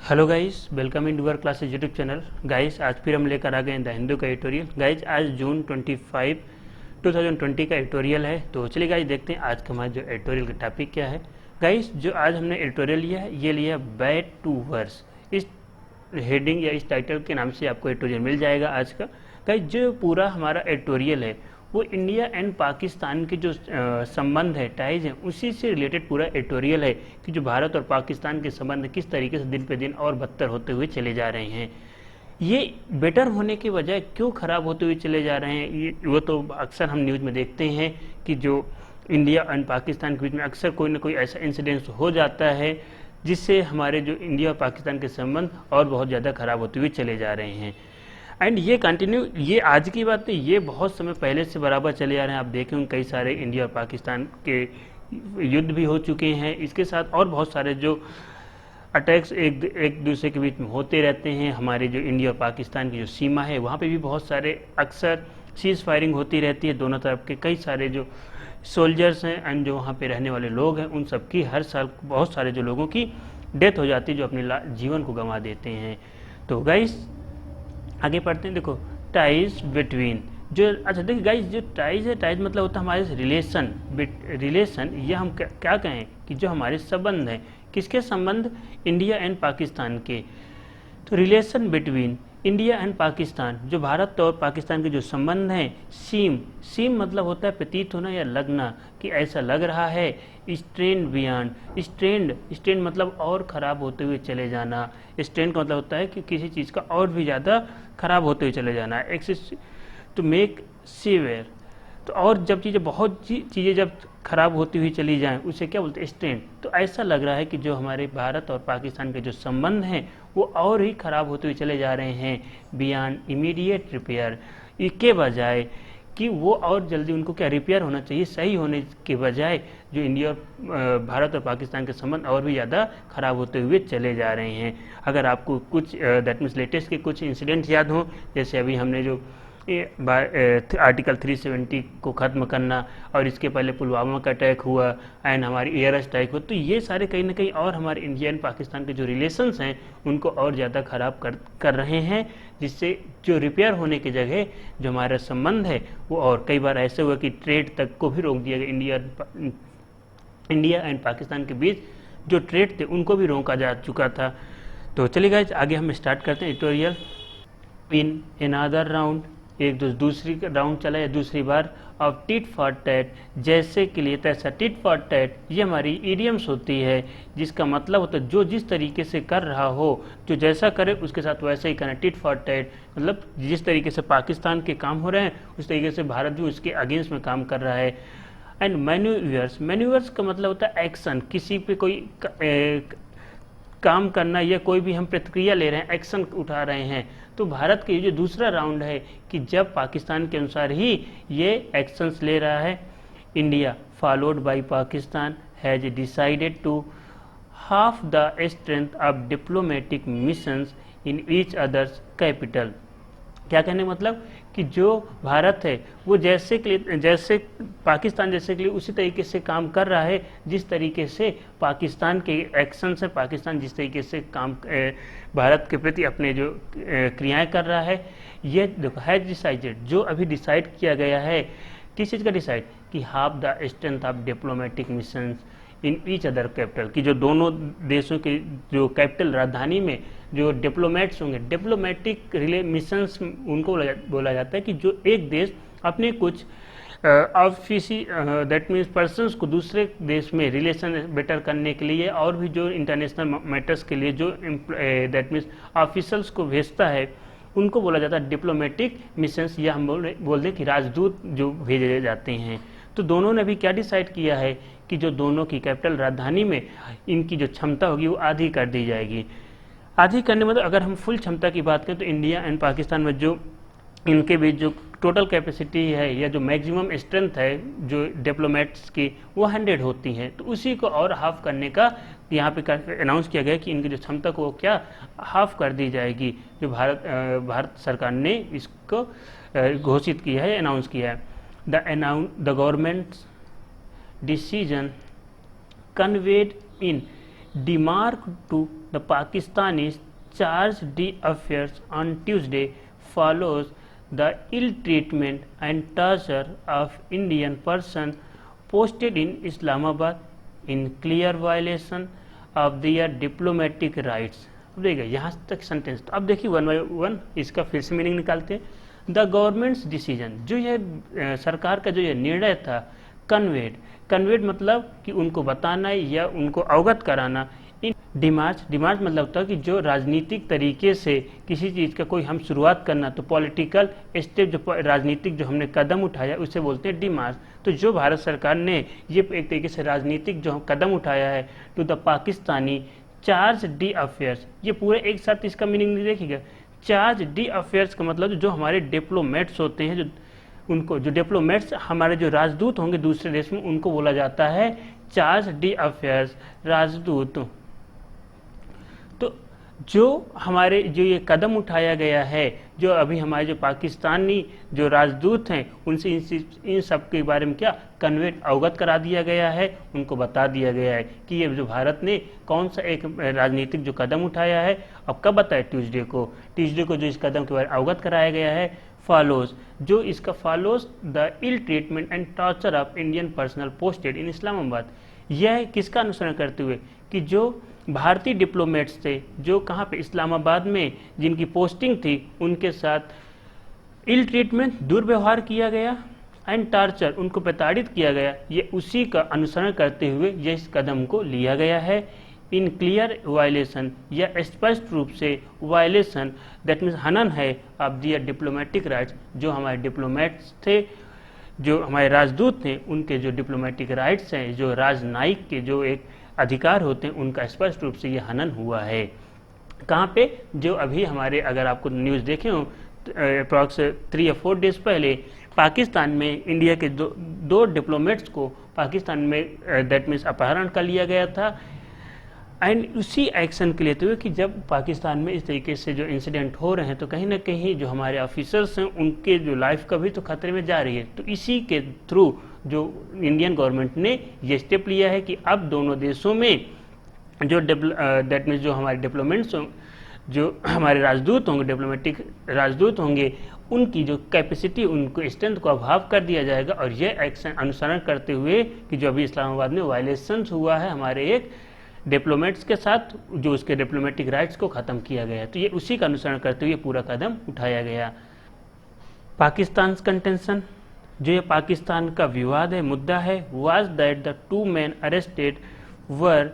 Hello guys, welcome in your classes YouTube channel. Guys आज फिर हम लेकर आ गए द हिंदू का एडिटोरियल। गाइस आज जून 25 2020 का एडिटोरियल है। तो चलिए गाइस देखते हैं आज का हमारा जो एडिटोरियल का टॉपिक क्या है। गाइस जो आज हमने एडिटोरियल लिया है ये लिया बैड टू वर्स। इस हेडिंग या इस टाइटल के नाम से आपको एडिटोरियल मिल जाएगा आज का। गाइस जो पूरा हमारा एडिटोरियल है वो इंडिया एंड पाकिस्तान के जो संबंध है, टाइज है, उसी से रिलेटेड पूरा एडिटोरियल है कि जो भारत और पाकिस्तान के संबंध किस तरीके से दिन पे दिन और बदतर होते हुए चले जा रहे हैं। ये बेटर होने के बजाय क्यों खराब होते हुए चले जा रहे हैं, ये वो तो अक्सर हम न्यूज़ में देखते हैं कि जो इंडिया एंड पाकिस्तान के बीच में अक्सर कोई ना कोई ऐसा इंसिडेंस हो जाता है जिससे हमारे जो इंडिया और पाकिस्तान के संबंध और बहुत ज़्यादा खराब होते हुए चले जा रहे हैं। एंड ये कंटिन्यू, ये आज की बात नहीं, ये बहुत समय पहले से बराबर चले आ रहे हैं। आप देखेंगे कई सारे इंडिया और पाकिस्तान के युद्ध भी हो चुके हैं, इसके साथ और बहुत सारे जो अटैक्स एक दूसरे के बीच में होते रहते हैं। हमारे जो इंडिया और पाकिस्तान की जो सीमा है वहाँ पे भी बहुत सारे अक्सर सीज फायरिंग होती रहती है। दोनों तरफ के कई सारे जो सोल्जर्स हैं एंड जो वहाँ पे रहने वाले लोग हैं उन सबकी हर साल बहुत सारे जो लोगों की डेथ हो जाती है, जो अपने जीवन को गंवा देते हैं। तो गाइस आगे पढ़ते हैं। देखो टाइज बिटवीन जो, अच्छा देखिए गाइस, जो टाइज है, टाइज मतलब होता है हमारे रिलेशन ये हम क्या कहें कि जो हमारे संबंध हैं, किसके संबंध, इंडिया एंड पाकिस्तान के। तो relation between India and Pakistan, जो भारत और पाकिस्तान के जो संबंध हैं, सीम मतलब होता है प्रतीत होना या लगना, कि ऐसा लग रहा है। स्ट्रेंड बियॉन्ड, स्ट्रेंड मतलब और ख़राब होते हुए चले जाना। स्ट्रेंड का मतलब होता है कि किसी चीज़ का और भी ज़्यादा ख़राब होते हुए चले जाना। एक्सेस टू मेक सीवियर, तो और जब चीज़ें बहुत चीज़ें जब खराब होती हुई चली जाएं उसे क्या बोलते हैं, स्ट्रेंड। तो ऐसा लग रहा है कि जो हमारे भारत और पाकिस्तान के जो संबंध हैं वो और ही खराब होते हुए चले जा रहे हैं बियॉन्ड इमीडिएट रिपेयर, इसके बजाय कि वो और जल्दी उनको क्या रिपेयर होना चाहिए, सही होने के बजाय जो इंडिया और भारत और पाकिस्तान के संबंध और भी ज़्यादा खराब होते हुए चले जा रहे हैं। अगर आपको कुछ दैट मीन्स लेटेस्ट के कुछ इंसिडेंट्स याद हों, जैसे अभी हमने जो आर्टिकल 370 को ख़त्म करना, और इसके पहले पुलवामा का अटैक हुआ एंड हमारी एयर स्ट्राइक हुआ, तो ये सारे कहीं ना कहीं और हमारे इंडिया एंड पाकिस्तान के जो रिलेशंस हैं उनको और ज़्यादा ख़राब कर रहे हैं, जिससे जो रिपेयर होने की जगह जो हमारा संबंध है वो, और कई बार ऐसे हुआ कि ट्रेड तक को भी रोक दिया गया। इंडिया एंड पाकिस्तान के बीच जो ट्रेड थे उनको भी रोका जा चुका था। तो चलिए गाइस आगे हम स्टार्ट करते हैं एडिटोरियल। इन अनदर राउंड, एक दूसरी राउंड चला या दूसरी बार ऑफ टिट फॉर टैट, जैसे के लिए तैसा। टिट फॉर टैट ये हमारी इडियम्स होती है जिसका मतलब होता है जो जिस तरीके से कर रहा हो, जो जैसा करे उसके साथ वैसा ही करना। टिट फॉर टैट मतलब जिस तरीके से पाकिस्तान के काम हो रहे हैं उस तरीके से भारत भी उसके अगेंस्ट में काम कर रहा है। एंड मैन्यूवर्स का मतलब होता है एक्शन, किसी पे कोई काम करना या कोई भी हम प्रतिक्रिया ले रहे हैं, एक्शन उठा रहे हैं। तो भारत के जो दूसरा राउंड है कि जब पाकिस्तान के अनुसार ही ये एक्शंस ले रहा है, India followed by Pakistan has decided to half the strength of diplomatic missions in each others capital. क्या कहने मतलब कि जो भारत है वो जैसे पाकिस्तान जैसे के लिए उसी तरीके से काम कर रहा है जिस तरीके से पाकिस्तान के एक्शन से पाकिस्तान जिस तरीके से काम भारत के प्रति अपने जो क्रियाएं कर रहा है। ये देखो हैज डिसाइडेड, जो अभी डिसाइड किया गया है, किस चीज़ का डिसाइड, कि half the strength of diplomatic missions in each other capital, कि जो दोनों देशों के जो कैपिटल राजधानी में जो डिप्लोमेट्स होंगे, डिप्लोमेटिक मिशंस उनको बोला जाता है कि जो एक देश अपने कुछ ऑफिसी दैट मीन्स पर्सन्स को दूसरे देश में रिलेशन बेटर करने के लिए और भी जो इंटरनेशनल मैटर्स के लिए जो दैट मीन्स ऑफिसल्स को भेजता है उनको बोला जाता है डिप्लोमेटिक मिशंस, या हम बोल दें कि राजदूत जो भेजे जाते हैं। तो दोनों ने भी क्या डिसाइड किया है कि जो दोनों की कैपिटल राजधानी में इनकी जो क्षमता होगी वो आधी कर दी जाएगी। आधी करने मतलब अगर हम फुल क्षमता की बात करें तो इंडिया एंड पाकिस्तान में जो इनके बीच जो टोटल कैपेसिटी है या जो मैक्सिमम स्ट्रेंथ है जो डिप्लोमेट्स की वो 100 होती हैं, तो उसी को और हाफ करने का यहाँ पे अनाउंस किया गया कि इनकी जो क्षमता को क्या हाफ कर दी जाएगी, जो भारत सरकार ने इसको घोषित किया है, अनाउंस किया है। The government decision conveyed in demarche to the Pakistani charged the affairs on Tuesday follows the ill treatment and torture of Indian person posted in Islamabad in clear violation of their diplomatic rights. अब देखिए यहाँ तक sentence, तो अब देखिए one by one इसका फिर से मीनिंग निकालते हैं। द गवर्नमेंट्स डिसीजन, जो यह सरकार का जो यह निर्णय था, कन्वेड मतलब कि उनको बताना या उनको अवगत कराना, इन डिमार्च मतलब होता है कि जो राजनीतिक तरीके से किसी चीज़ का कोई हम शुरुआत करना, तो पॉलिटिकल स्टेप जो राजनीतिक जो हमने कदम उठाया उसे बोलते हैं डिमार्च। तो जो भारत सरकार ने ये एक तरीके से राजनीतिक जो कदम उठाया है to the Pakistani charge d'affaires, ये पूरे एक साथ इसका मीनिंग नहीं देखिएगा। चार्ज डी अफेयर्स का मतलब जो हमारे डिप्लोमेट्स होते हैं, जो उनको जो डिप्लोमेट्स हमारे जो राजदूत होंगे दूसरे देश में, उनको बोला जाता है चार्ज डी अफेयर्स, राजदूत। तो जो हमारे जो ये कदम उठाया गया है, जो अभी हमारे जो पाकिस्तानी जो राजदूत हैं उनसे इन सब के बारे में क्या कन्वेट अवगत करा दिया गया है, उनको बता दिया गया है कि ये जो भारत ने कौन सा एक राजनीतिक जो कदम उठाया है। अब कब बताया? ट्यूसडे को जो इस कदम के बारे में अवगत कराया गया है। फॉलोज, जो इसका follows the ill treatment and torture of Indian personnel posted in Islamabad, यह किसका अनुसरण करते हुए कि जो भारतीय डिप्लोमेट्स थे जो कहाँ पे इस्लामाबाद में जिनकी पोस्टिंग थी, उनके साथ इल ट्रीटमेंट दुर्व्यवहार किया गया एंड टॉर्चर उनको प्रताड़ित किया गया, ये उसी का अनुसरण करते हुए ये इस कदम को लिया गया है। इन क्लियर वायलेशन, या स्पष्ट रूप से वायलेशन, दैट मीन्स हनन है ऑफ दियर डिप्लोमेटिक राइट्स, जो हमारे डिप्लोमेट्स थे, जो हमारे राजदूत थे, उनके जो डिप्लोमेटिक राइट्स हैं, जो राजनयिक के जो एक अधिकार होते हैं, उनका स्पष्ट रूप से ये हनन हुआ है। कहाँ पे? जो अभी हमारे अगर आपको न्यूज़ देखे हो अप्रॉक्स 3 या 4 डेज पहले पाकिस्तान में इंडिया के दो डिप्लोमेट्स को पाकिस्तान में दैट मीन्स अपहरण कर लिया गया था। एंड उसी एक्शन के लेते हुए कि जब पाकिस्तान में इस तरीके से जो इंसिडेंट हो रहे हैं, तो कहीं ना कहीं जो हमारे ऑफिसर्स हैं उनके जो लाइफ का भी तो खतरे में जा रही है। तो इसी के थ्रू जो इंडियन गवर्नमेंट ने ये स्टेप लिया है कि अब दोनों देशों में जो दैट मीन्स जो हमारे डिप्लोमेट्स जो हमारे राजदूत होंगे, डिप्लोमेटिक राजदूत होंगे, उनकी जो कैपेसिटी, उनको स्ट्रेंथ को अभाव कर दिया जाएगा। और ये एक्शन अनुसरण करते हुए कि जो अभी इस्लामाबाद में वायलेशन हुआ है हमारे एक डिप्लोमेट्स के साथ, जो उसके डिप्लोमेटिक राइट्स को ख़त्म किया गया, तो ये उसी का अनुसरण करते हुए पूरा कदम उठाया गया। पाकिस्तान कंटेंशन, जो ये पाकिस्तान का विवाद है, मुद्दा है, was that the 2 men arrested were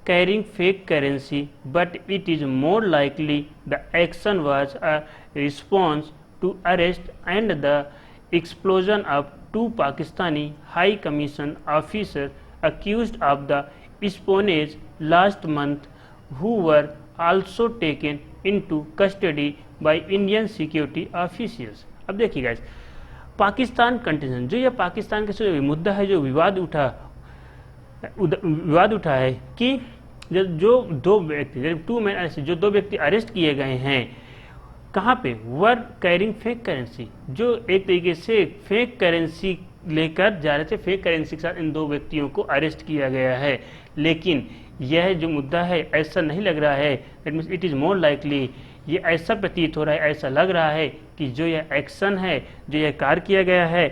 carrying fake currency, but it is more likely the action was a response to arrest and the expulsion of 2 Pakistani high commission officer accused of the espionage last month, who were also taken into custody by Indian security officials। अब देखिए guys, Pakistan contingent, जो यह पाकिस्तान का जो मुद्दा है, जो विवाद उठा है कि जो 2 व्यक्ति 2 men अरेस्ट, जो 2 व्यक्ति अरेस्ट किए गए हैं, कहाँ पे? वर कैरिंग फेक करेंसी, जो एक तरीके से फेक करेंसी लेकर जा रहे थे, फेक करेंसी के साथ इन 2 व्यक्तियों को अरेस्ट किया गया है। लेकिन यह जो मुद्दा है ऐसा नहीं लग रहा है, that means it is more likely, ये ऐसा प्रतीत हो रहा है, ऐसा लग रहा है कि जो यह एक्शन है, जो यह कार्य किया गया है,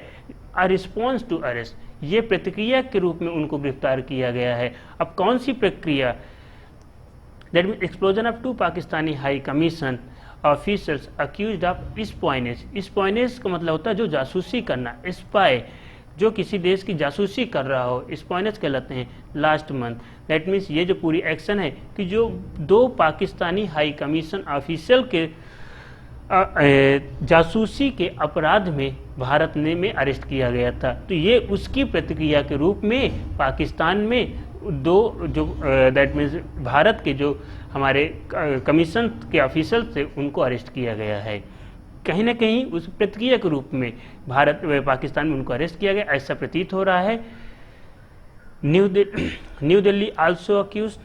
अ रिस्पॉन्स टू अरेस्ट, ये प्रतिक्रिया के रूप में उनको गिरफ्तार किया गया है। अब कौन सी प्रक्रिया? That means expulsion of 2 Pakistani high commission officers accused of espionage. Espionage का मतलब होता है जो जासूसी करना, स्पाई, जो किसी देश की जासूसी कर रहा हो, स्पाइनेज कहलाते हैं। लास्ट मंथ, दैट मीन्स ये जो पूरी एक्शन है कि जो 2 पाकिस्तानी हाई कमीशन ऑफिशियल के जासूसी के अपराध में भारत में अरेस्ट किया गया था। तो ये उसकी प्रतिक्रिया के रूप में पाकिस्तान में 2 जो दैट मीन्स भारत के जो हमारे कमीशन के ऑफिसर थे, उनको अरेस्ट किया गया है। कहीं ना कहीं उस प्रतिक्रिया के रूप में पाकिस्तान में उनको अरेस्ट किया गया, ऐसा प्रतीत हो रहा है। New Delhi also accuse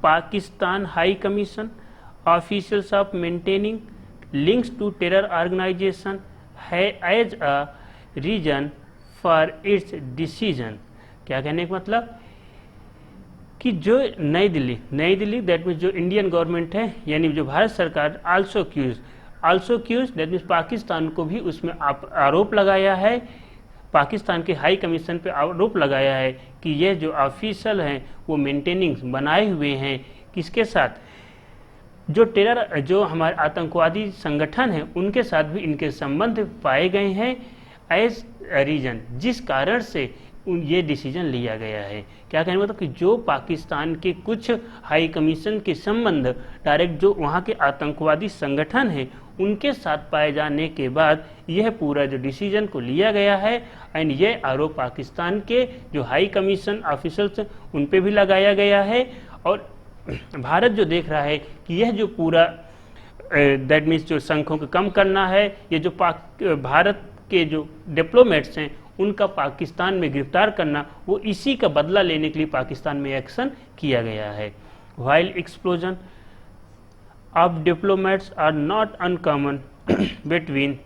Pakistan high commission officials of maintaining links to terror organisation है as a reason for its decision. क्या कहने का मतलब कि जो नई दिल्ली दैट मीन्स जो इंडियन गवर्नमेंट है, यानी जो भारत सरकार also accuse that means Pakistan को भी उसमें आरोप लगाया है, पाकिस्तान के हाई कमीशन पे आरोप लगाया है कि ये जो ऑफिशियल हैं वो मेंटेनिंग बनाए हुए हैं किसके साथ, जो हमारे आतंकवादी संगठन हैं उनके साथ भी इनके संबंध पाए गए हैं एज रीजन, जिस कारण से ये डिसीजन लिया गया है। क्या कहने मतलब कि जो पाकिस्तान के कुछ हाई कमीशन के संबंध डायरेक्ट जो वहाँ के आतंकवादी संगठन हैं उनके साथ पाए जाने के बाद यह पूरा जो डिसीजन को लिया गया है, एंड ये आरोप पाकिस्तान के जो हाई कमीशन ऑफिसर्स उन पे भी लगाया गया है। और भारत जो देख रहा है कि यह जो पूरा दैट मीन्स जो संख्यों को कम करना है, ये जो भारत के जो डिप्लोमेट्स हैं उनका पाकिस्तान में गिरफ्तार करना, वो इसी का बदला लेने के लिए पाकिस्तान में एक्शन किया गया है। While expulsion of diplomats are not uncommon between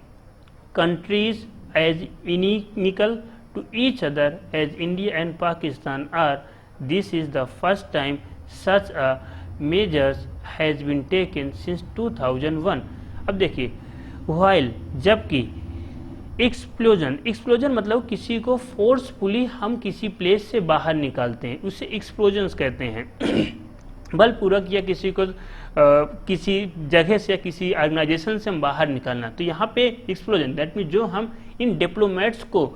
countries as inimical to each other as India and Pakistan are, this is the first time such a measures has been taken since 2001। अब देखिए while जबकि explosion मतलब किसी को forcefully हम किसी place से बाहर निकालते हैं, उसे एक्सप्लोजन्स कहते हैं बलपूर्वक या किसी को किसी जगह से या किसी ऑर्गेनाइजेशन से हम बाहर निकालना, तो यहाँ पे एक्सप्लोजन दैट मीन जो हम इन डिप्लोमेट्स को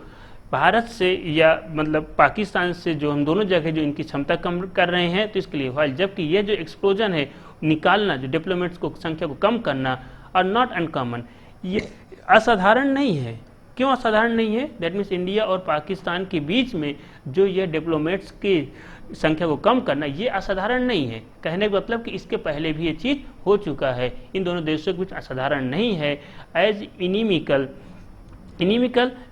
भारत से या मतलब पाकिस्तान से जो हम दोनों जगह जो इनकी क्षमता कम कर रहे हैं, तो इसके लिए व्हाइल जबकि ये जो एक्सप्लोजन है निकालना, जो डिप्लोमेट्स को संख्या को कम करना, और नॉट अनकॉमन, ये असाधारण नहीं है। क्यों असाधारण नहीं है? दैट मीन्स इंडिया और पाकिस्तान के बीच में जो ये डिप्लोमेट्स की संख्या को कम करना, ये असाधारण नहीं है। कहने का मतलब कि इसके पहले भी ये चीज़ हो चुका है, इन दोनों देशों के बीच असाधारण नहीं है। एज इनिमिकल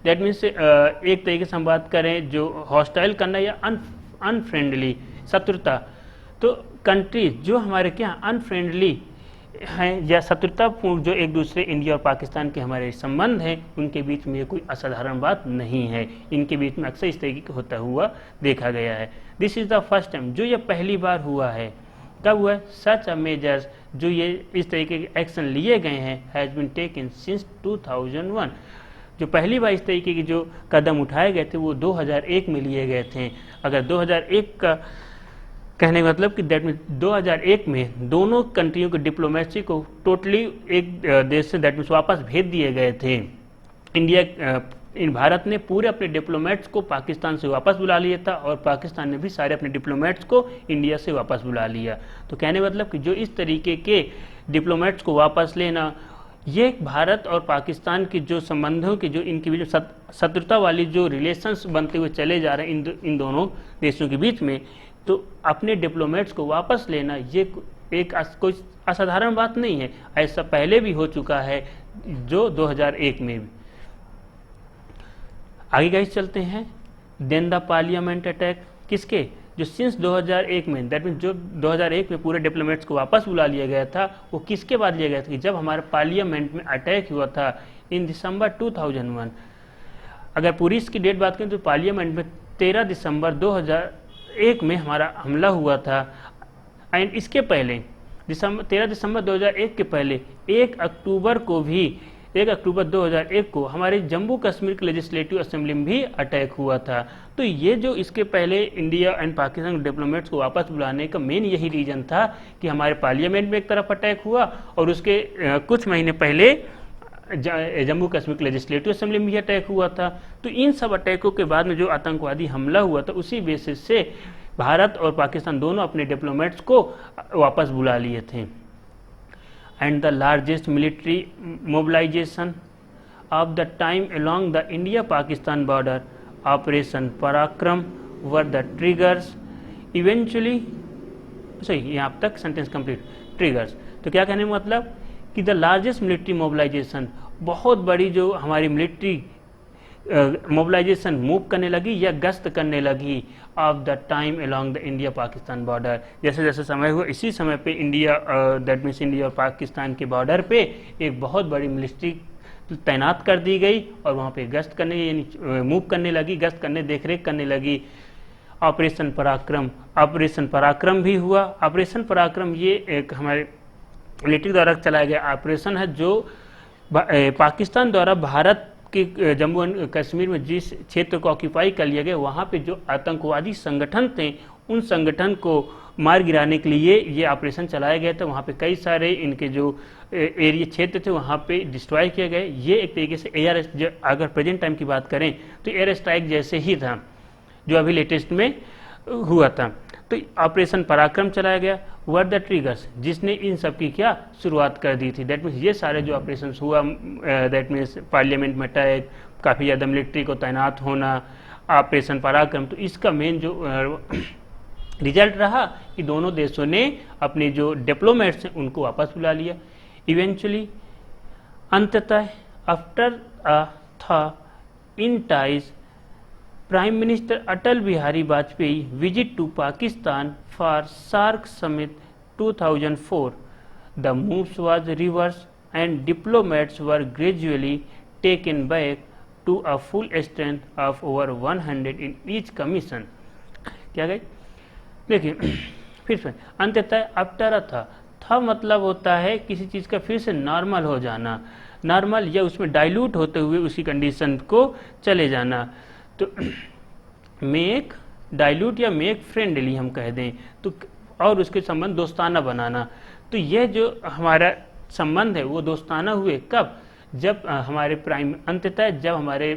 दैट मीन्स एक तरीके से हम बात करें जो हॉस्टाइल करना या अनफ्रेंडली शत्रुता, तो कंट्रीज जो हमारे क्या अनफ्रेंडली हैं या शत्रुतापूर्ण जो एक दूसरे इंडिया और पाकिस्तान के हमारे संबंध हैं, उनके बीच में ये कोई असाधारण बात नहीं है। इनके बीच में अक्सर इस तरीके का होता हुआ देखा गया है। This is the first time, जो ये पहली बार हुआ है। कब हुआ है? सच अ मेजर्स, जो ये इस तरीके के एक्शन लिए गए हैं, हैज़ बीन टेकन सिंस 2001। जो पहली बार इस तरीके के जो कदम उठाए गए थे वो 2001 में लिए गए थे। अगर 2001 का कहने का मतलब कि दैट मीन 2001 में दोनों कंट्रियों के डिप्लोमेसी को टोटली एक देश से दैट मीन्स वापस भेज दिए गए थे। भारत ने पूरे अपने डिप्लोमेट्स को पाकिस्तान से वापस बुला लिया था और पाकिस्तान ने भी सारे अपने डिप्लोमेट्स को इंडिया से वापस बुला लिया। तो कहने मतलब कि जो इस तरीके के डिप्लोमेट्स को वापस लेना, ये भारत और पाकिस्तान के जो संबंधों के जो इनके बीच शत्रुता वाली जो रिलेशंस बनते हुए चले जा रहे हैं इन दोनों देशों के बीच में, तो अपने डिप्लोमेट्स को वापस लेना ये एक कोई असाधारण बात नहीं है। ऐसा पहले भी हो चुका है, जो 2001 में भी। आगे गाइस चलते हैं। देन द पार्लियामेंट अटैक, किसके? जो सिंस 2001 में दैट मीन जो 2001 में पूरे डिप्लोमेट्स को वापस बुला लिया गया था, वो किसके बाद लिया गया था कि जब हमारे पार्लियामेंट में अटैक हुआ था इन दिसंबर 2001। अगर पूरी इसकी डेट बात करें तो पार्लियामेंट में 13 दिसंबर 2001 में हमारा हमला हुआ था। एंड इसके पहले 13 दिसंबर 2001 के पहले 1 अक्टूबर 2001 को हमारे जम्मू कश्मीर के लेजिस्लेटिव असेंबली में भी अटैक हुआ था। तो ये जो इसके पहले इंडिया एंड पाकिस्तान के डिप्लोमेट्स को वापस बुलाने का मेन यही रीजन था कि हमारे पार्लियामेंट में एक तरफ अटैक हुआ और उसके कुछ महीने पहले जम्मू कश्मीर के लेजिस्लेटिव असेंबली में भी अटैक हुआ था। तो इन सब अटैकों के बाद में जो आतंकवादी हमला हुआ था, उसी बेसिस से भारत और पाकिस्तान दोनों अपने डिप्लोमेट्स को वापस बुला लिए थे। And the largest military mobilization of the time along the India-Pakistan border, Operation Parakram, were the triggers. Eventually, यहाँ तक सेंटेंस कंप्लीट। ट्रिगर्स, तो क्या कहने का मतलब कि द लार्जेस्ट मिलिट्री मोबिलाइजेशन, बहुत बड़ी जो हमारी मिलिट्री मोबिलाइजेशन मूव करने लगी या गश्त करने लगी of the time along the India Pakistan border. जैसे जैसे समय हुआ, इसी समय पे इंडिया दैट मीन्स इंडिया और पाकिस्तान के बॉर्डर पे एक बहुत बड़ी मिलिट्री तैनात कर दी गई और वहाँ पे गश्त करने यानी मूव करने लगी, गश्त करने देखरेख करने लगी। ऑपरेशन पराक्रम, ऑपरेशन पराक्रम भी हुआ। ऑपरेशन पराक्रम ये एक हमारे मिलिट्री द्वारा चलाया गया ऑपरेशन है जो पाकिस्तान द्वारा भारत के जम्मू एंड कश्मीर में जिस क्षेत्र को ऑक्यूपाई कर लिया गया वहाँ पे जो आतंकवादी संगठन थे उन संगठन को मार गिराने के लिए ये ऑपरेशन चलाया गया था। वहाँ पे कई सारे इनके जो एरिया क्षेत्र थे वहाँ पे डिस्ट्रॉय किए गए। ये एक तरीके से एयर, अगर प्रेजेंट टाइम की बात करें तो एयर स्ट्राइक जैसे ही था जो अभी लेटेस्ट में हुआ था। तो ऑपरेशन पराक्रम चलाया गया। वर द ट्रिगर्स, जिसने इन सब की क्या शुरुआत कर दी थी। दैट मीन्स ये सारे जो ऑपरेशन हुआ, दैट मीन्स पार्लियामेंट में अटैक, काफ़ी ज़्यादा मिलिट्री को तैनात होना, ऑपरेशन पराक्रम, तो इसका मेन जो रिजल्ट रहा कि दोनों देशों ने अपने जो डिप्लोमेट्स हैं उनको वापस बुला लिया। इवेंचुअली अंततः आफ्टर अ था इन ties Prime Minister Atal Bihari Vajpayee visit to Pakistan for SAARC Summit 2004. The moves was reversed and diplomats were gradually taken back to a full strength of over 100 in each commission. क्या गई देखिए फिर से अंततः after था मतलब होता है किसी चीज़ का फिर से नॉर्मल हो जाना, नॉर्मल या उसमें डाइल्यूट होते हुए उसी कंडीशन को चले जाना। तो मेक डाइल्यूट या मेक फ्रेंडली हम कह दें तो, और उसके संबंध दोस्ताना बनाना। तो यह जो हमारा संबंध है वो दोस्ताना हुए कब, जब हमारे प्राइम अंततः जब हमारे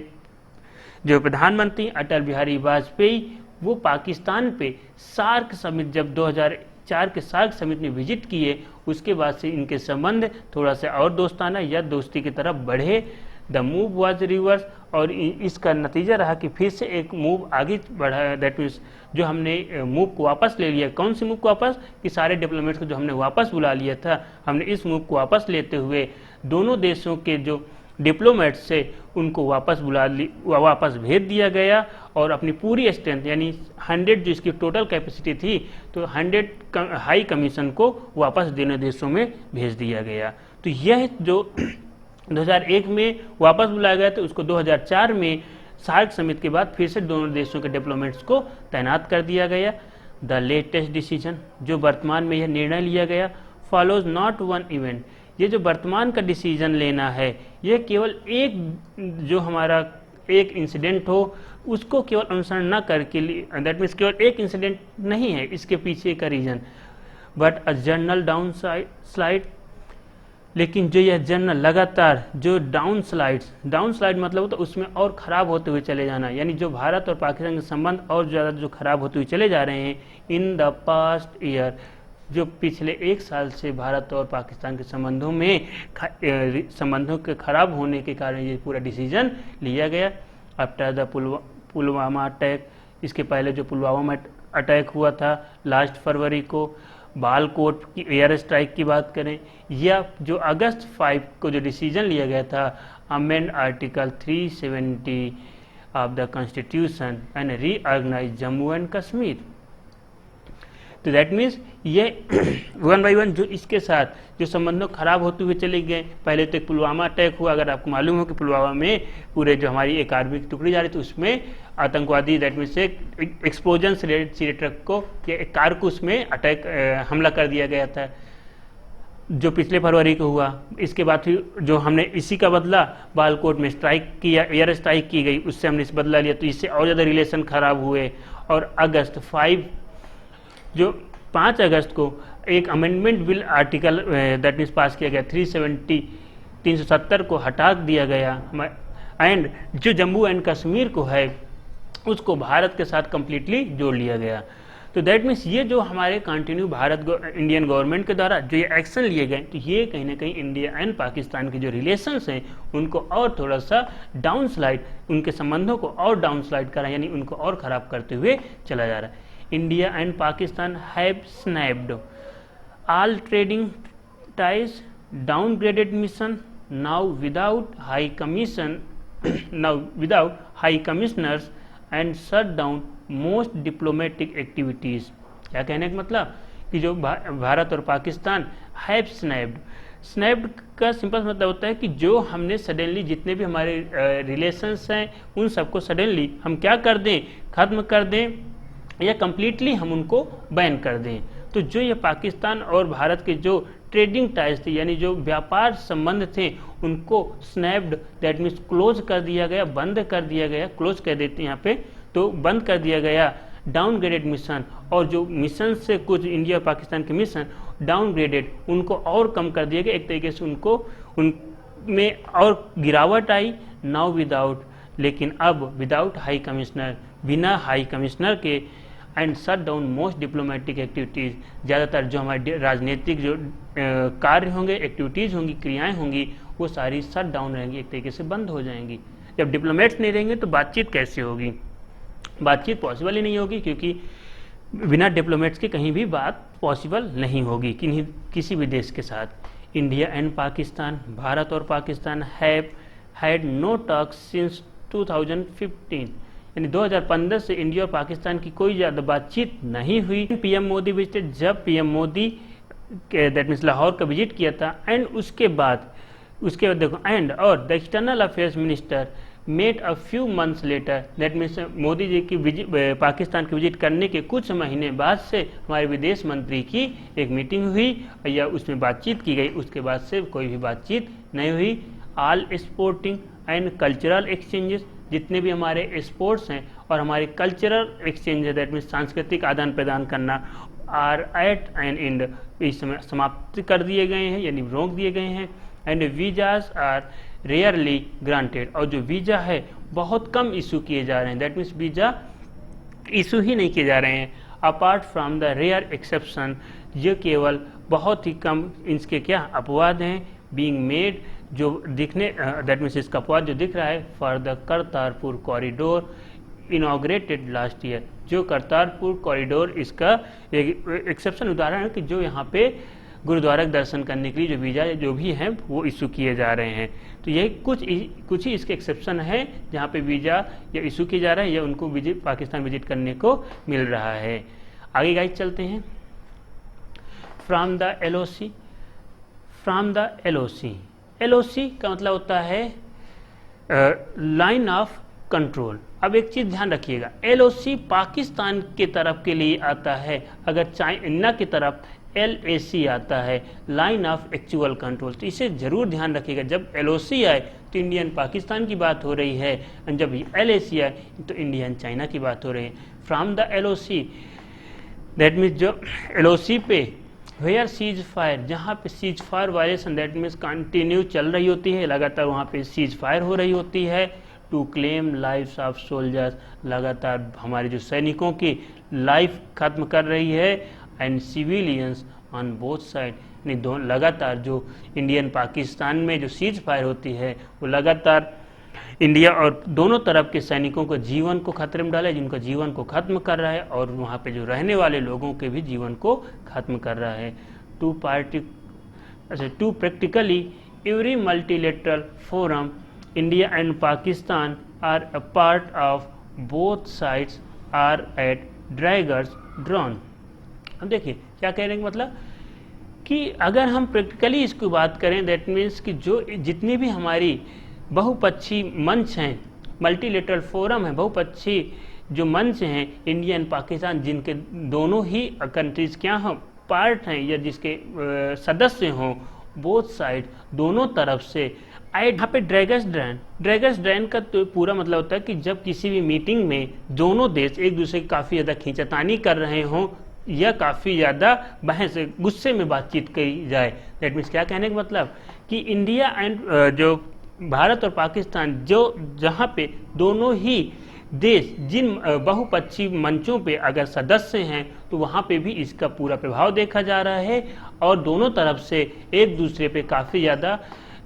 जो प्रधानमंत्री अटल बिहारी वाजपेयी वो पाकिस्तान पे सार्क समिट, जब 2004 के सार्क समिट में विजिट किए उसके बाद से इनके संबंध थोड़ा सा और दोस्ताना या दोस्ती की तरफ बढ़े। द मूव वाज रिवर्स, और इसका नतीजा रहा कि फिर से एक मूव आगे बढ़ा। दैट मीन्स जो हमने मूव को वापस ले लिया, कौन सी मूव को वापस, कि सारे डिप्लोमेट्स को जो हमने वापस बुला लिया था, हमने इस मूव को वापस लेते हुए दोनों देशों के जो डिप्लोमेट्स से उनको वापस भेज दिया गया और अपनी पूरी स्ट्रेंथ यानी 100 जो इसकी टोटल कैपेसिटी थी तो 100 हाई कमीशन को वापस दोनों देशों में भेज दिया गया। तो यह जो 2001 में वापस बुलाया गया था उसको 2004 में सार्क समिट के बाद फिर से दोनों देशों के डिप्लोमेट्स को तैनात कर दिया गया। द लेटेस्ट डिसीजन, जो वर्तमान में यह निर्णय लिया गया, फॉलोज नॉट वन इवेंट, ये जो वर्तमान का डिसीजन लेना है ये केवल एक जो हमारा एक इंसिडेंट हो उसको केवल अनुसरण न करके, दैट मीन्स केवल एक इंसिडेंट नहीं है इसके पीछे का reason, but a general down slide. लेकिन जो यह जनरल लगातार जो डाउन स्लाइड मतलब तो उसमें और ख़राब होते हुए चले जाना, यानी जो भारत और पाकिस्तान के संबंध और ज़्यादा जो खराब होते हुए चले जा रहे हैं इन द पास्ट ईयर, जो पिछले एक साल से भारत और पाकिस्तान के संबंधों में संबंधों के खराब होने के कारण ये पूरा डिसीजन लिया गया। आफ्टर द पुलवामा अटैक, इसके पहले जो पुलवामा अटैक हुआ था लास्ट फरवरी को, बालकोट की एयर स्ट्राइक की बात करें, या जो अगस्त 5 को जो डिसीजन लिया गया था amend article 370 of the constitution and reorganise Jammu and Kashmir. तो दैट मीन्स ये वन बाई वन जो इसके साथ जो संबंधों खराब होते हुए चले गए। पहले तो पुलवामा अटैक हुआ, अगर आपको मालूम हो कि पुलवामा में पूरे जो हमारी एक आर्मी की टुकड़ी जा रही थी उसमें आतंकवादी दैट मीन्स एक एक्सप्लोजन से रिलेटेड सी ट्रक को या एक कार को उसमें अटैक हमला कर दिया गया था जो पिछले फरवरी को हुआ। इसके बाद फिर जो हमने इसी का बदला बालकोट में स्ट्राइक किया, एयर स्ट्राइक की गई, उससे हमने इस बदला लिया, तो इससे और ज़्यादा रिलेशन खराब हुए। और अगस्त 5 अगस्त को एक amendment bill article that means pass किया गया, 370 को हटा दिया गया, एंड जो जम्मू एंड कश्मीर को है उसको भारत के साथ कंप्लीटली जोड़ लिया गया। तो दैट मीन्स ये जो हमारे कंटिन्यू इंडियन गवर्नमेंट के द्वारा जो ये एक्शन लिए गए, तो ये कहीं ना कहीं इंडिया एंड पाकिस्तान के जो रिलेशंस हैं उनको और थोड़ा सा डाउन स्लाइड, उनके संबंधों को और डाउन स्लाइड करा, यानी उनको और ख़राब करते हुए चला जा रहा है। India and Pakistan have snapped all trading ties, downgraded mission now without high commissioners and shut down most diplomatic activities। क्या कहने का मतलब कि जो भारत और पाकिस्तान हैव स्नैप्ड का सिंपल मतलब होता है कि जो हमने सडनली जितने भी हमारे रिलेशंस हैं उन सबको सडनली हम क्या कर दें, ख़त्म कर दें, या कम्प्लीटली हम उनको बैन कर दें। तो जो ये पाकिस्तान और भारत के जो ट्रेडिंग टाइज थे, यानी जो व्यापार संबंध थे, उनको स्नैप्ड, दैट मीन्स क्लोज कर दिया गया, बंद कर दिया गया, क्लोज कर देते हैं यहाँ पे, तो बंद कर दिया गया। डाउनग्रेडेड मिशन, और जो मिशन से कुछ इंडिया और पाकिस्तान के मिशन डाउनग्रेडेड, उनको और कम कर दिया गया, एक तरीके से उनको उनमें और गिरावट आई। नाउ विदाउट, लेकिन अब विदाउट हाई कमिश्नर, बिना हाई कमिश्नर के, and shut down most diplomatic activities, ज़्यादातर जो हमारे राजनीतिक जो कार्य होंगे, एक्टिविटीज़ होंगी, क्रियाएं होंगी, वो सारी शट डाउन रहेंगी, एक तरीके से बंद हो जाएंगी। जब डिप्लोमेट्स नहीं रहेंगे तो बातचीत कैसे होगी? बातचीत पॉसिबल ही नहीं होगी, क्योंकि बिना डिप्लोमेट्स के कहीं भी बात पॉसिबल नहीं होगी किसी भी देश के साथ। इंडिया एंड पाकिस्तान, भारत और Pakistan have had no talks since 2015, यानी 2015 से इंडिया और पाकिस्तान की कोई ज़्यादा बातचीत नहीं हुई। पीएम मोदी विजिट, जब PM Modi that means Lahore का विजिट किया था, एंड उसके बाद देखो, एंड और the external affairs minister met a few months later, that means Modi ji की पाकिस्तान की विजिट करने के कुछ महीने बाद से हमारे विदेश मंत्री की एक मीटिंग हुई या उसमें बातचीत की गई, उसके बाद से कोई भी बातचीत नहीं हुई। All sporting and cultural exchanges, जितने भी हमारे स्पोर्ट्स हैं और हमारे कल्चरल एक्सचेंज है, दैट मीन्स सांस्कृतिक आदान प्रदान करना, आर एट एन एंड, इस समय समाप्त कर दिए गए हैं, यानी रोक दिए गए हैं। And visas are rarely granted, और जो वीज़ा है बहुत कम इशू किए जा रहे हैं, दैट मीन्स वीज़ा इशू ही नहीं किए जा रहे हैं। Apart from the rare exception, ये केवल बहुत ही कम इसके क्या अपवाद हैं, बीइंग मेड, जो दिखने दैट मीन्स इसका अपवाद जो दिख रहा है, for the Kartarpur corridor inaugurated last year, जो करतारपुर कॉरिडोर इसका एक एक्सेप्शन उदाहरण है कि जो यहाँ पे गुरुद्वारा के दर्शन करने के लिए जो वीज़ा जो भी हैं वो इशू किए जा रहे हैं। तो यही कुछ ही इसके एक्सेप्शन है जहाँ पे वीज़ा या इशू किया जा रहा है या उनको पाकिस्तान विजिट करने को मिल रहा है। आगे गाइस चलते हैं। From the LOC, from the LOC, LOC का मतलब होता है लाइन ऑफ कंट्रोल। अब एक चीज़ ध्यान रखिएगा, एलओसी पाकिस्तान के तरफ के लिए आता है, अगर चाइना की तरफ LAC आता है, लाइन ऑफ एक्चुअल कंट्रोल। तो इसे जरूर ध्यान रखिएगा, जब LOC आए तो इंडियन पाकिस्तान की बात हो रही है, और जब LAC आए तो इंडियन चाइना की बात हो रही है। From the LOC, that means जो LOC पे वेयर सीज फायर, जहाँ पे cease fire violation that means continue चल रही होती है, लगातार वहाँ पे सीज फायर हो रही होती है। To claim lifes of soldiers, लगातार हमारे जो सैनिकों की लाइफ खत्म कर रही है, and civilians on both side, नहीं लगातार जो इंडियन पाकिस्तान में जो सीज फायर होती है वो लगातार इंडिया और दोनों तरफ के सैनिकों को जीवन को खतरे में डाला है, जिनका जीवन को खत्म कर रहा है, और वहाँ पे जो रहने वाले लोगों के भी जीवन को खत्म कर रहा है। To practically every multilateral forum India and Pakistan are a part of, both sides are at daggers drawn. अब देखिए क्या कह रहे हैं, मतलब कि अगर हम प्रैक्टिकली इसकी बात करें, दैट मीन्स कि जो जितनी भी हमारी बहुपक्षी मंच हैं, मल्टीलेटरल फोरम है, बहुपक्षी जो मंच हैं इंडिया एंड पाकिस्तान, जिनके दोनों ही कंट्रीज क्या हों पार्ट हैं या जिसके सदस्य हों, बोथ साइड दोनों तरफ से यहाँ पे ड्रैगर्स ड्रैन का तो पूरा मतलब होता है कि जब किसी भी मीटिंग में दोनों देश एक दूसरे की काफ़ी ज़्यादा खींचातानी कर रहे हों या काफ़ी ज़्यादा बहस गुस्से में बातचीत की जाए, दैट मीन्स क्या कहने का मतलब कि इंडिया एंड जो भारत और पाकिस्तान जो जहाँ पे दोनों ही देश जिन बहुपक्षी मंचों पे अगर सदस्य हैं तो वहाँ पे भी इसका पूरा प्रभाव देखा जा रहा है, और दोनों तरफ से एक दूसरे पे काफ़ी ज़्यादा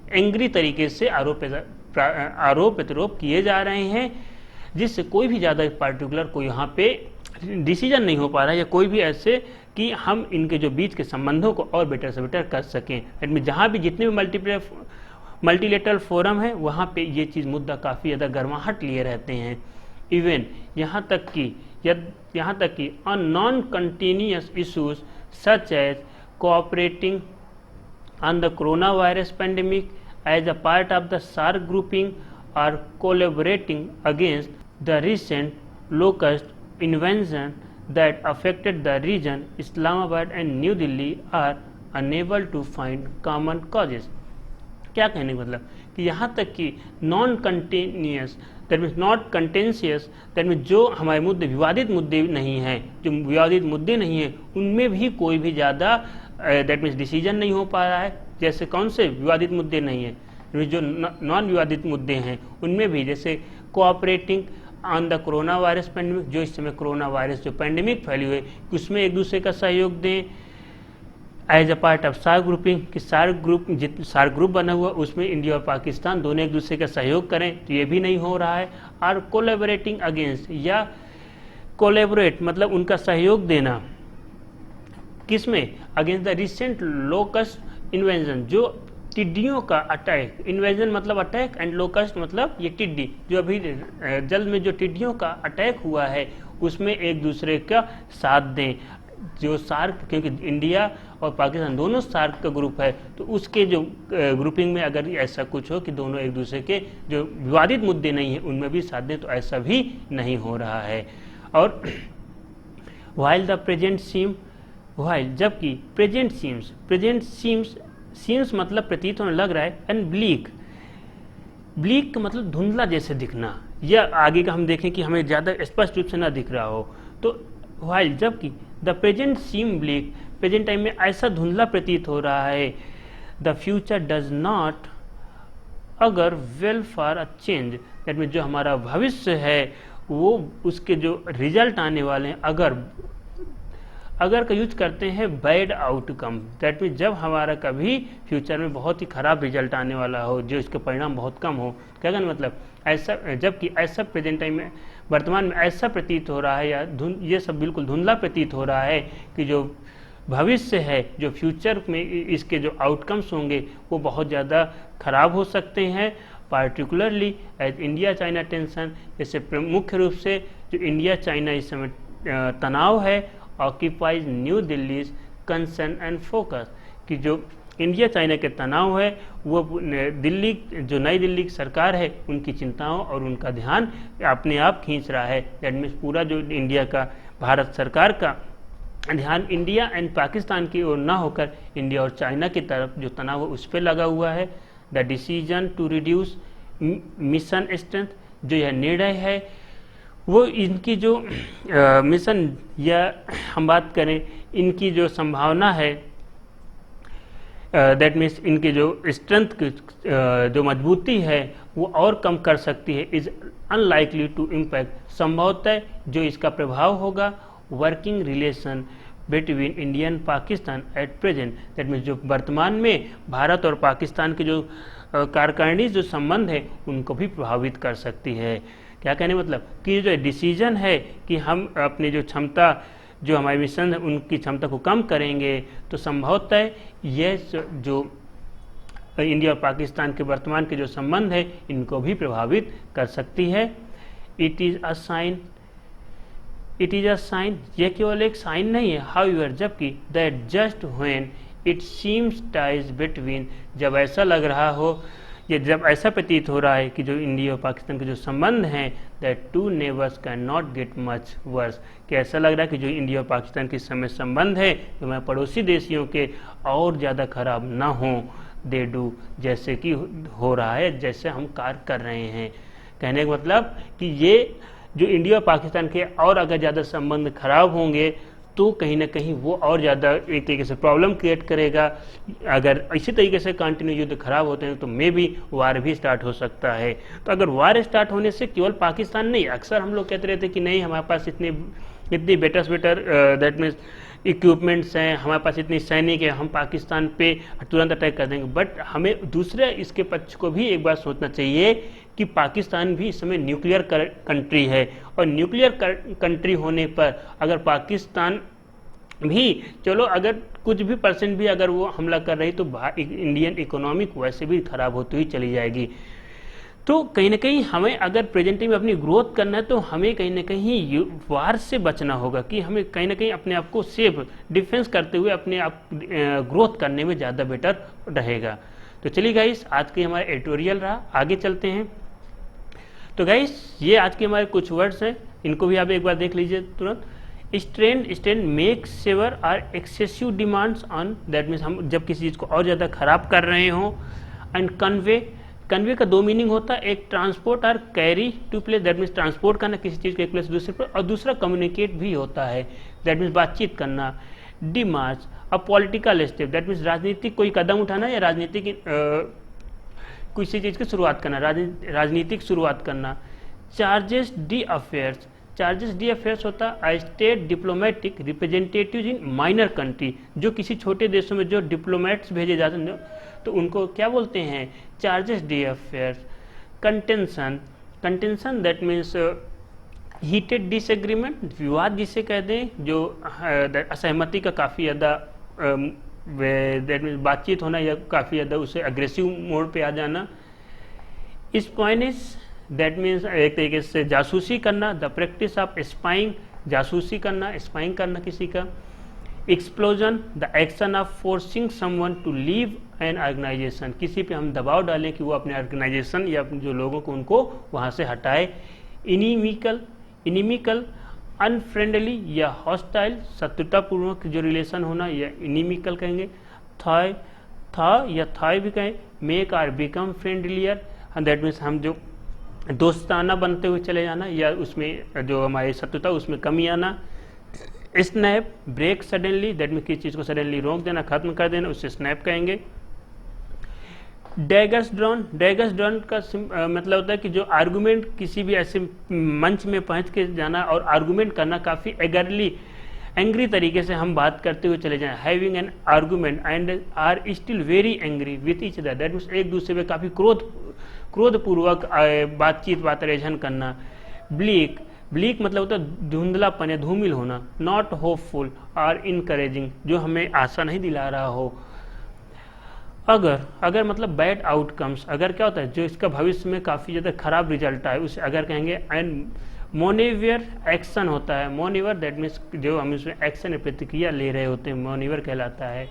एंग्री तरीके से आरोप प्रत्यारोप किए जा रहे हैं, जिससे कोई भी ज़्यादा पर्टिकुलर कोई यहाँ पे डिसीजन नहीं हो पा रहा है या कोई भी ऐसे कि हम इनके जो बीच के संबंधों को और बेटर से बेटर कर सकें। एडमिट जहाँ भी जितने भी मल्टीलेटरल फोरम है वहाँ पे ये चीज़ मुद्दा काफ़ी ज़्यादा गर्माहट लिए रहते हैं। इवन यहाँ तक कि on non continuous issues such as cooperating on the coronavirus pandemic as a part of the SAARC grouping or collaborating against the recent locust invasion, that affected the region, Islamabad and New Delhi are unable to find common causes. क्या कहने का मतलब कि यहाँ तक कि non continuous that means not contentious that means जो हमारे मुद्दे विवादित मुद्दे नहीं हैं, जो विवादित मुद्दे नहीं हैं उनमें भी कोई भी ज़्यादा दैट मीन्स डिसीजन नहीं हो पा रहा है। जैसे कौन से विवादित मुद्दे नहीं हैं, जो नॉन विवादित मुद्दे हैं उनमें भी, जैसे cooperating on the corona virus pandemic, जो इस समय कोरोना वायरस जो पेंडेमिक फैली हुई है उसमें एक दूसरे का सहयोग दें। As a part of SAARC grouping, कि सार्क ग्रुप बना हुआ उसमें इंडिया और पाकिस्तान दोनों एक दूसरे का सहयोग करें, तो ये भी नहीं हो रहा है। और कोलैबोरेटिंग अगेंस्ट, या कोलैबोरेट मतलब उनका सहयोग देना किसमें, against the recent locust invasion, जो टिड्डियों का अटैक, इन्वेजन मतलब अटैक एंड लोकस्ट मतलब ये टिड्डी, जो अभी जल्द में जो टिड्डियों का अटैक हुआ है उसमें एक दूसरे का साथ दें। जो सार्क, क्योंकि इंडिया और पाकिस्तान दोनों सार्क का ग्रुप है, तो उसके जो ग्रुपिंग में अगर ऐसा कुछ हो कि दोनों एक दूसरे के जो विवादित मुद्दे नहीं हैं उनमें भी साथ दें, तो ऐसा भी नहीं हो रहा है। और while the present seem, while जबकि प्रेजेंट सीम्स मतलब प्रतीत होने लग रहा है, एंड ब्लीक का मतलब धुंधला जैसे दिखना, या आगे का हम देखें कि हमें ज़्यादा स्पष्ट रूप से ना दिख रहा हो, तो वाइल जबकि the present seem bleak, present time में ऐसा धुंधला प्रतीत हो रहा है, the future does not augur well for a change, that mean जो हमारा भविष्य है वो उसके जो रिजल्ट आने वाले हैं, अगर का यूज करते हैं बैड आउटकम, दैट मीन जब हमारा कभी फ्यूचर में बहुत ही खराब रिजल्ट आने वाला हो, जो इसके परिणाम बहुत कम हो, क्या कहना मतलब ऐसा, जबकि ऐसा प्रेजेंट टाइम में वर्तमान में ऐसा प्रतीत हो रहा है, या ये सब बिल्कुल धुंधला प्रतीत हो रहा है कि जो भविष्य है, जो फ्यूचर में इसके जो आउटकम्स होंगे वो बहुत ज़्यादा खराब हो सकते हैं। Particularly as India China tension, जैसे मुख्य रूप से जो इंडिया चाइना इस समय तनाव है, occupies new Delhi concern and focus, कि जो इंडिया चाइना के तनाव है वो दिल्ली, जो नई दिल्ली की सरकार है उनकी चिंताओं और उनका ध्यान अपने आप खींच रहा है। दैट मीन्स पूरा जो इंडिया का, भारत सरकार का ध्यान इंडिया एंड पाकिस्तान की ओर ना होकर इंडिया और चाइना की तरफ जो तनाव है उस पर लगा हुआ है। The decision to reduce mission strength, जो यह निर्णय है वो इनकी जो मिशन, या हम बात करें इनकी जो संभावना है, दैट मीन्स इनकी जो स्ट्रेंथ की जो मजबूती है वो और कम कर सकती है, इज अनलाइकली टू इम्पैक्ट, संभवतः जो इसका प्रभाव होगा working relation between India and Pakistan at present, that means जो वर्तमान में भारत और पाकिस्तान के जो कार्यकारिणी जो संबंध है उनको भी प्रभावित कर सकती है। क्या कहने मतलब कि जो डिसीजन है कि हम अपनी जो क्षमता, जो हमारे मिशन है उनकी क्षमता को कम करेंगे, तो संभवतः यह जो इंडिया और पाकिस्तान के वर्तमान के जो संबंध है इनको भी प्रभावित कर सकती है। इट इज़ अ साइन, यह केवल एक साइन नहीं है, हाउएवर जबकि that just when it seems ties between, जब ऐसा लग रहा हो, ये जब ऐसा प्रतीत हो रहा है कि जो इंडिया और पाकिस्तान के जो संबंध हैं, that two neighbours can not get much worse, कि ऐसा लग रहा है कि जो इंडिया और पाकिस्तान के समय संबंध है जो हमारे पड़ोसी देशियों के और ज़्यादा खराब ना हों, दे डू, जैसे कि हो रहा है, जैसे हम कार्य कर रहे हैं। कहने का मतलब कि ये जो इंडिया और पाकिस्तान के और अगर ज़्यादा संबंध खराब होंगे तो कहीं ना कहीं वो और ज़्यादा एक तरीके से प्रॉब्लम क्रिएट करेगा। अगर इसी तरीके से कंटिन्यू युद्ध खराब होते हैं तो मे भी वार भी स्टार्ट हो सकता है। तो अगर वार स्टार्ट होने से केवल पाकिस्तान नहीं, अक्सर हम लोग कहते रहते कि नहीं हमारे पास इतनी बेटर दैट मीन्स इक्विपमेंट्स हैं, हमारे पास इतनी सैनिक है, हम पाकिस्तान पे तुरंत अटैक कर देंगे। बट हमें दूसरे इसके पक्ष को भी एक बार सोचना चाहिए कि पाकिस्तान भी इस समय न्यूक्लियर कंट्री है, और न्यूक्लियर कंट्री होने पर अगर पाकिस्तान भी, चलो अगर कुछ भी परसेंट भी अगर वो हमला कर रही तो इंडियन इकोनॉमी वैसे भी खराब होती हुई चली जाएगी। तो कहीं ना कहीं हमें अगर प्रेजेंट में अपनी ग्रोथ करना है तो हमें कहीं ना कहीं वार से बचना होगा, कि हमें कहीं ना कहीं अपने आप को सेफ डिफेंस करते हुए अपने आप ग्रोथ करने में ज़्यादा बेटर रहेगा। तो चलिए गाइस, आज के हमारा एडिटोरियल रहा, आगे चलते हैं। तो गाइस ये आज के हमारे कुछ वर्ड्स हैं, इनको भी आप एक बार देख लीजिए तुरंत। Strain make severe or excessive demands on, that means हम जब किसी चीज़ को और ज़्यादा खराब कर रहे हों। एंड कन्वे का दो मीनिंग होता है, एक ट्रांसपोर्ट और carry to place, that means transport करना किसी चीज़ को एक प्लेस दूसरे पर, और दूसरा कम्युनिकेट भी होता है, दैट मीन्स बातचीत करना। Demarche a political step, that means राजनीतिक कोई कदम उठाना या राजनीतिक किसी चीज़ की शुरुआत करना, राजनीतिक शुरुआत करना। Charges D affairs, charges D affairs होता है स्टेट डिप्लोमेटिक रिप्रेजेंटेटिव इन माइनर कंट्री, जो किसी छोटे देशों में जो डिप्लोमेट्स भेजे जाते हैं तो उनको क्या बोलते हैं, charges D affairs. Contention that means heated disagreement, विवाद जिसे कहते हैं, जो असहमति का काफ़ी ज़्यादा दैट मीन्स बातचीत होना या काफ़ी ज़्यादा उसे अग्रेसिव मोड पे आ जाना। स्पाइनिश दैट मीन्स एक तरीके से जासूसी करना, द प्रैक्टिस ऑफ स्पाइंग, जासूसी करना, स्पाइंग करना किसी का। Expulsion the action of forcing someone to leave an organisation, किसी पे हम दबाव डालें कि वो अपने ऑर्गेनाइजेशन या जो लोगों को उनको वहाँ से हटाए। इनिमिकल अनफ्रेंडली या हॉस्टाइल, शत्रुतापूर्वक जो रिलेशन होना या इनिमिकल कहेंगे। थाई भी कहें। Make or become friendlier, that means हम जो दोस्ताना बनते हुए चले जाना या उसमें जो हमारी शत्रुता उसमें कमी आना। Snap break suddenly, that means किसी चीज़ को सडनली रोक देना, खत्म कर देना, उससे स्नैप कहेंगे। डैगर्स ड्रॉन का मतलब होता है कि जो आर्गूमेंट किसी भी ऐसे मंच में पहुंच के जाना और आर्गूमेंट करना काफ़ी एंग्री तरीके से हम बात करते हुए चले जाएं। Having an argument and are still very angry with each other, that means एक दूसरे में काफ़ी क्रोधपूर्वक बातचीत वातरेजन करना। ब्लीक मतलब होता है धुंधलापन या धूमिल होना। नॉट होपफुल और इनकरेजिंग, जो हमें आशा नहीं दिला रहा हो। अगर मतलब बैड आउटकम्स, अगर क्या होता है जो इसका भविष्य में काफ़ी ज़्यादा खराब रिजल्ट आए उसे अगर कहेंगे। एंड मोनिवर एक्शन होता है, मोनिवर दैट मीन्स जो हम इसमें एक्शन या प्रतिक्रिया ले रहे होते हैं, मोनिवर कहलाता है।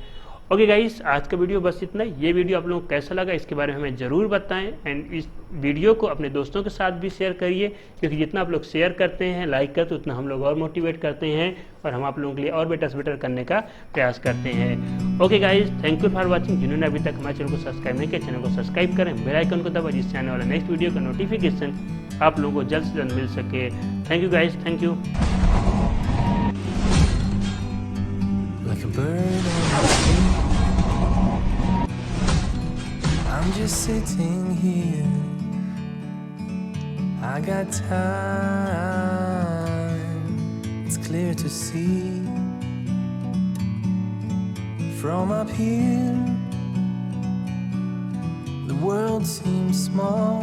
ओके गाइस, आज का वीडियो बस इतना ही। ये वीडियो आप लोगों को कैसा लगा इसके बारे में हमें ज़रूर बताएं एंड इस वीडियो को अपने दोस्तों के साथ भी शेयर करिए, क्योंकि जितना आप लोग शेयर करते हैं, लाइक करते हैं, उतना हम लोग और मोटिवेट करते हैं और हम आप लोगों के लिए और बेटर से बेटर करने का प्रयास करते हैं। Okay guys, thank you for watching. जिन्होंने अभी तक हमारे चैनल को सब्सक्राइब नहीं किया, चैनल को सब्सक्राइब करें, बेल आइकन को दबाएं, जिससे आने वाला नेक्स्ट वीडियो का नोटिफिकेशन आप लोगों को जल्द से जल्द मिल सके। Thank you guys, thank you. I'm just sitting here, I got time, it's clear to see. From up here, the world seems small,